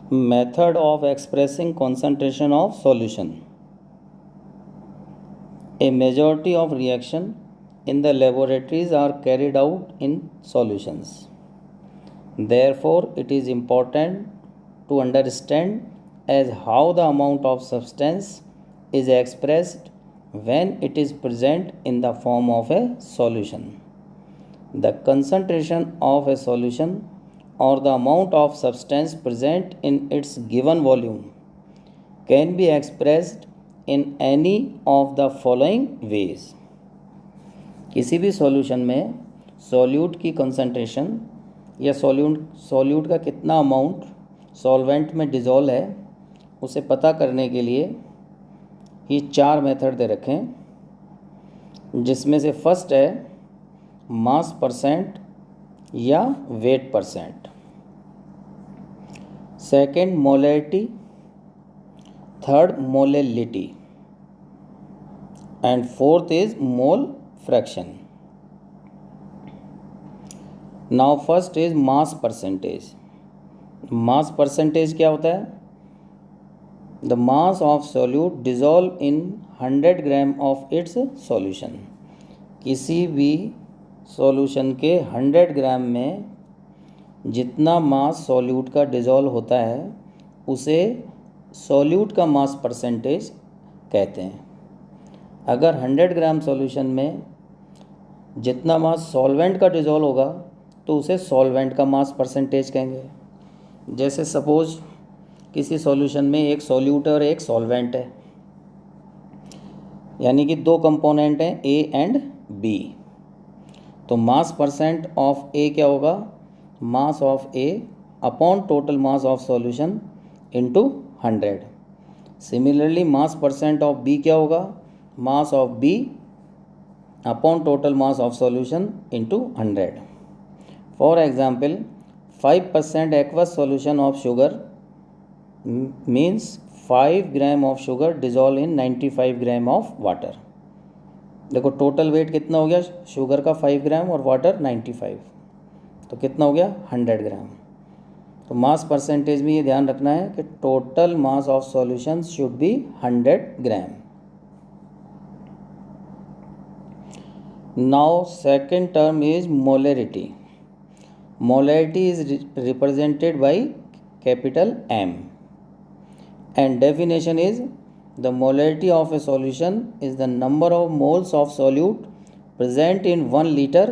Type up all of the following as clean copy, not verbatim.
Method of expressing concentration of solution. A majority of reaction in the laboratories are carried out in solutions. Therefore, it is important to understand as how the amount of substance is expressed when it is present in the form of a solution. The concentration of a solution or the amount of substance present in its given volume can be expressed in any of the following ways. किसी भी solution में solute की concentration या solute का कितना amount solvent में dissolve है उसे पता करने के लिए ये 4 मेथड दे रखें, जिसमें से फर्स्ट है मास परसेंट या wait percent, second molarity, third molality and fourth is mole fraction. Now first is mass percentage. Mass percentage क्या होता है? The mass of solute dissolve in 100 gram of its solution. किसी भी सॉल्यूशन के 100 ग्राम में जितना मास सॉल्यूट का डिज़ोल्व होता है उसे सॉल्यूट का मास परसेंटेज कहते हैं. अगर 100 ग्राम सॉल्यूशन में जितना मास सॉल्वेंट का डिज़ोल्व होगा तो उसे सॉल्वेंट का मास परसेंटेज कहेंगे. जैसे सपोज किसी सॉल्यूशन में एक सॉल्यूट और एक सॉल्वेंट है, यानी कि 2 कंपोनेंट हैं ए एंड बी. तो मास परसेंट ऑफ ए क्या होगा? Mass of A upon total mass of solution into 100. Similarly mass percent of B क्या होगा? Mass of B upon total mass of solution into 100. For example 5% aqueous solution of sugar means 5 gram of sugar dissolve in 95 gram of water. देखो total weight कितना हो गया sugar का? 5 ग्राम और water 95, तो कितना हो गया? 100 ग्राम. तो मास परसेंटेज में ये ध्यान रखना है कि total mass of solution should be 100 gram. Now second term is molarity. Molarity is represented by capital M and definition is the molarity of a solution is the number of moles of solute present in 1 liter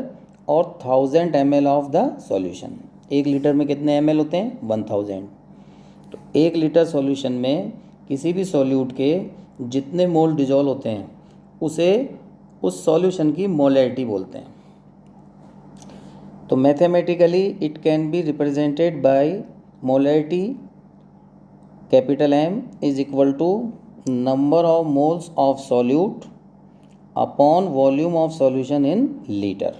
or 1000 ml of the solution. 1 litre में कितने ml होते हैं? 1000. तो 1 litre solution में किसी भी solute के जितने मोल डिज़ोल्व होते हैं उसे उस सॉल्यूशन की मोलैरिटी बोलते हैं. तो mathematically it can be represented by molarity capital M is equal to number of moles of solute upon volume of solution in litre.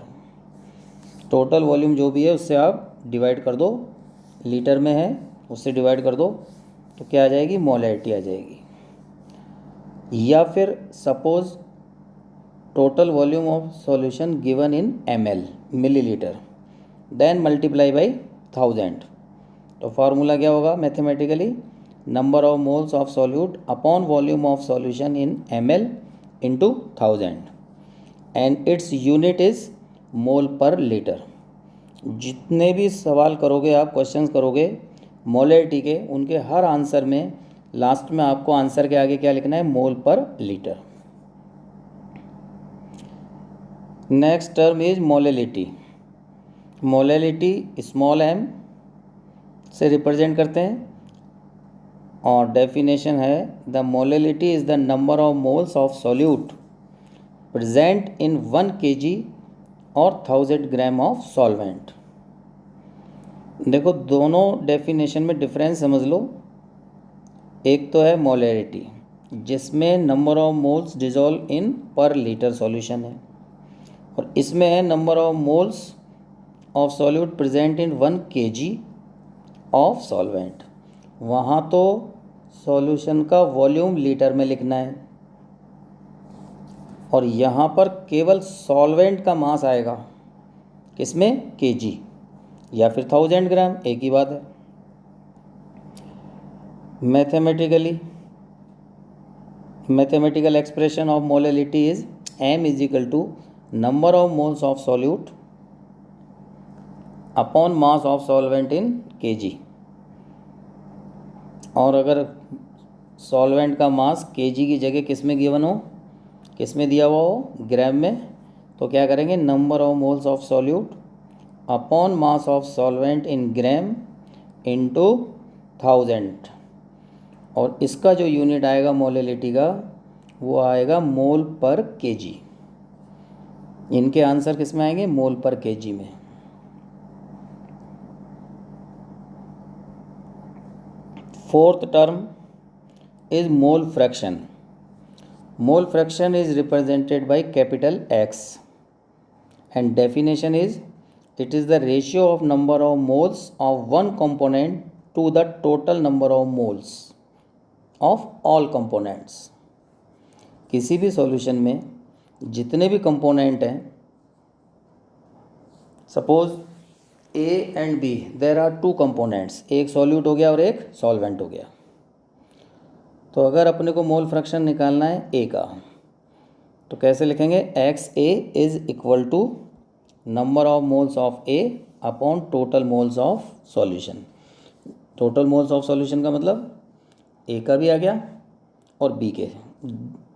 Total volume जो भी है उससे आप डिवाइड कर दो, लीटर में है उससे डिवाइड कर दो तो क्या आ जाएगी? मोलैरिटी आ जाएगी. या फिर suppose total volume of solution given in ml millilitre, then multiply by 1000. तो फार्मूला क्या होगा mathematically? Number of moles of solute upon volume of solution in ml into 1000 and it's unit is mole per litre. जितने भी सवाल करोगे आप, questions करोगे molarity के, उनके हर आंसर में लास्ट में आपको आंसर के आगे क्या लिखना है? मोल per litre. Next term is molality. Molality small m से रिप्रेजेंट करते हैं और डेफिनेशन है the molality is the number of moles of solute present in 1 kg और 1000 ग्राम ऑफ सॉल्वेंट. देखो दोनों डेफिनेशन में डिफरेंस समझ लो. एक तो है मोलेरिटी जिसमें नंबर ऑफ मोल्स डिज़ोल्व इन पर लीटर सॉल्यूशन है, और इसमें है number of moles of solute present in 1 kg of solvent. वहाँ तो सॉल्यूशन का वॉल्यूम लीटर में लिखना है और यहाँ पर केवल सॉल्वेंट का मास आएगा. किसमें? kg या फिर 1000 ग्राम, एक ही बात है. Mathematical expression of molality is m is equal to number of moles of solute upon mass of solvent in kg। और अगर सॉल्वेंट का मास kg की जगह किस में गिवन हो, किस में दिया हुआ हो, ग्राम में, तो क्या करेंगे, number of moles of solute upon mass of solvent in gram into 1000, और इसका जो यूनिट आएगा मोलैलिटी का वो आएगा मोल पर केजी। इनके आंसर किस में आएंगे, मोल पर केजी में। Fourth term is mole fraction. Mole fraction is represented by capital X and definition is it is the ratio of number of moles of one component to the total number of moles of all components। किसी भी solution में जितने भी component हैं, suppose A and B there are two components, एक solute हो गया और एक सॉल्वेंट हो गया। तो अगर अपने को मोल फ्रैक्शन निकालना है ए का, तो कैसे लिखेंगे, X A is equal to number of moles of A upon total moles of solution. Total moles of solution का मतलब ए का भी आ गया और बी के,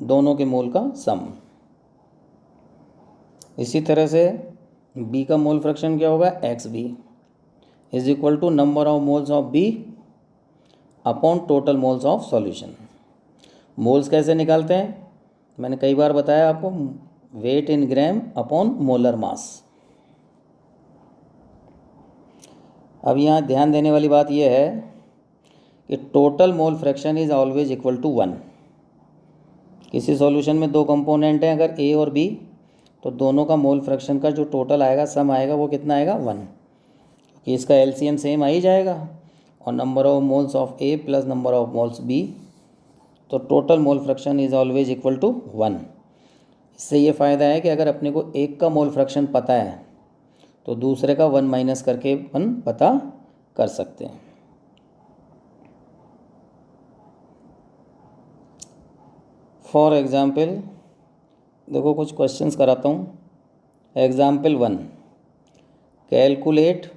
दोनों के मोल का सम। इसी तरह से बी का मोल फ्रैक्शन क्या होगा, X B is equal to number of moles of B upon total moles of solution. मोल्स कैसे निकालते हैं, मैंने कई बार बताया आपको, weight in gram upon molar mass. अब यहाँ ध्यान देने वाली बात यह है कि total mole fraction is always equal to 1। किसी सॉल्यूशन में दो कंपोनेंट हैं अगर ए और बी, तो दोनों का मोल फ्रैक्शन का जो टोटल आएगा, सम आएगा, वो कितना आएगा, 1, क्योंकि इसका एलसीएम सेम आ ही जाएगा, और number of moles of A plus number of moles B, तो total mole fraction is always equal to 1। इससे ये फ़ायदा है कि अगर अपने को एक का मोल फ्रैक्शन पता है तो दूसरे का 1 माइनस करके 1 पता कर सकते हैं। फॉर एग्ज़ाम्पल देखो कुछ क्वेश्चंस कराता हूँ। Example 1, calculate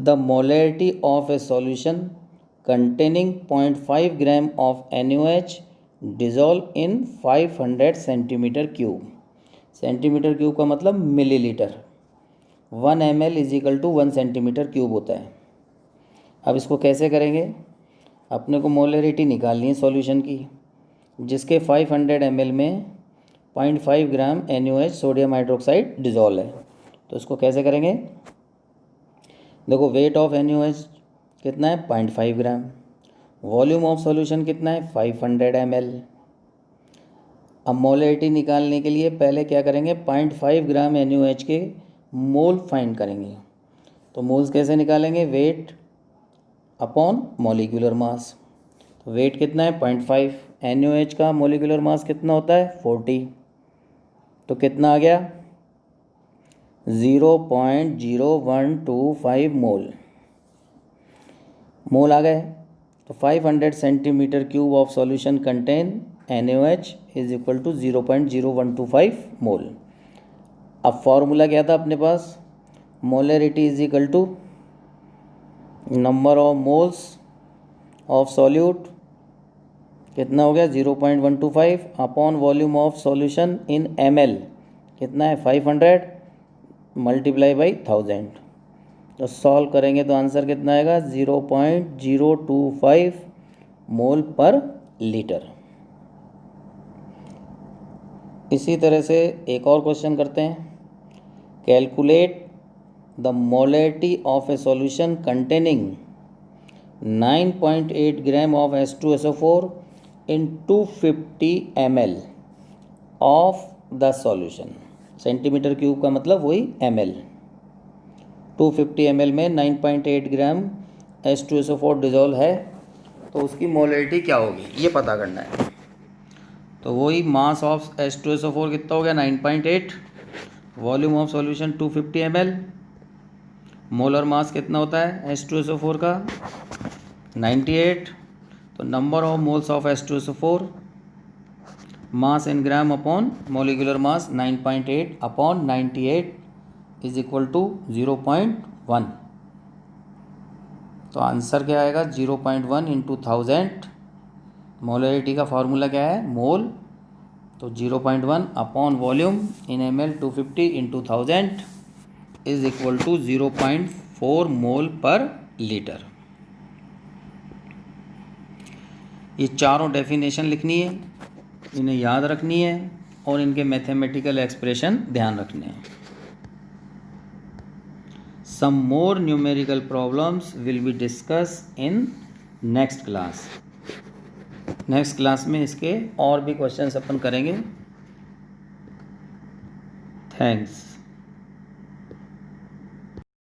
the molarity of a solution containing 0.5 gram of NaOH dissolved in 500 centimetre cube. Centimetre cube का मतलब millilitre, 1 ml is equal to 1 centimetre cube होता है। अब इसको कैसे करेंगे, अपने को मोलैरिटी निकालनी है सॉल्यूशन की, जिसके 500 ml में 0.5 ग्राम NaOH सोडियम हाइड्रोक्साइड डिज़ोल्व है। तो इसको कैसे करेंगे, देखो वेट ऑफ NaOH कितना है, 0.5 ग्राम, वॉल्यूम ऑफ सॉल्यूशन कितना है, 500 ml। अब मोलैरिटी निकालने के लिए पहले क्या करेंगे, 0.5 ग्राम NaOH के मोल फाइंड करेंगे। तो मोल्स कैसे निकालेंगे, वेट अपॉन मॉलिक्यूलर मास। तो वेट कितना है, 0.5, NaOH का मॉलिक्यूलर मास कितना होता है, 40, तो कितना आ गया, 0.0125 मोल। मोल आ गए, तो 500 centimetre cube of solution contain NaOH is equal to 0.0125 mole. अब फॉर्मूला क्या था अपने पास, molarity is equal to number of moles of solute, कितना हो गया 0.125 upon volume of solution in ml, कितना है 500 मल्टीप्लाई बाई 1000। तो सॉल्व करेंगे तो आंसर कितना आएगा, 0.025 मोल पर लीटर। इसी तरह से एक और क्वेश्चन करते हैं, calculate the molarity of A solution containing 9.8 gram of H2SO4 in 250 ml of the solution. Centimetre cube का मतलब वही ml, 250 ml में 9.8 ग्राम H2SO4 डिज़ोल्व है, तो उसकी मोलैरिटी क्या होगी ये पता करना है। तो वही मास ऑफ H2SO4 कितना हो गया, 9.8, volume of solution 250 ml, molar mass कितना होता है H2SO4 का, 98, तो number of moles of H2SO4, mass in gram upon molecular mass 9.8 upon 98 is equal to 0.1। तो आंसर क्या आएगा 0.1 इंटू 1000। मोलरिटी का फार्मूला क्या है मोल, तो 0.1 upon volume in ml 250 into 1000 is equal to 0.4 mole per litre. ये चारों definition लिखनी है, इन्हें याद रखनी है और इनके मैथमेटिकल एक्सप्रेशन ध्यान रखने हैं। Some more numerical problems will be discussed in next class। Next class में इसके और भी क्वेश्चंस अपन करेंगे। थैंक्स।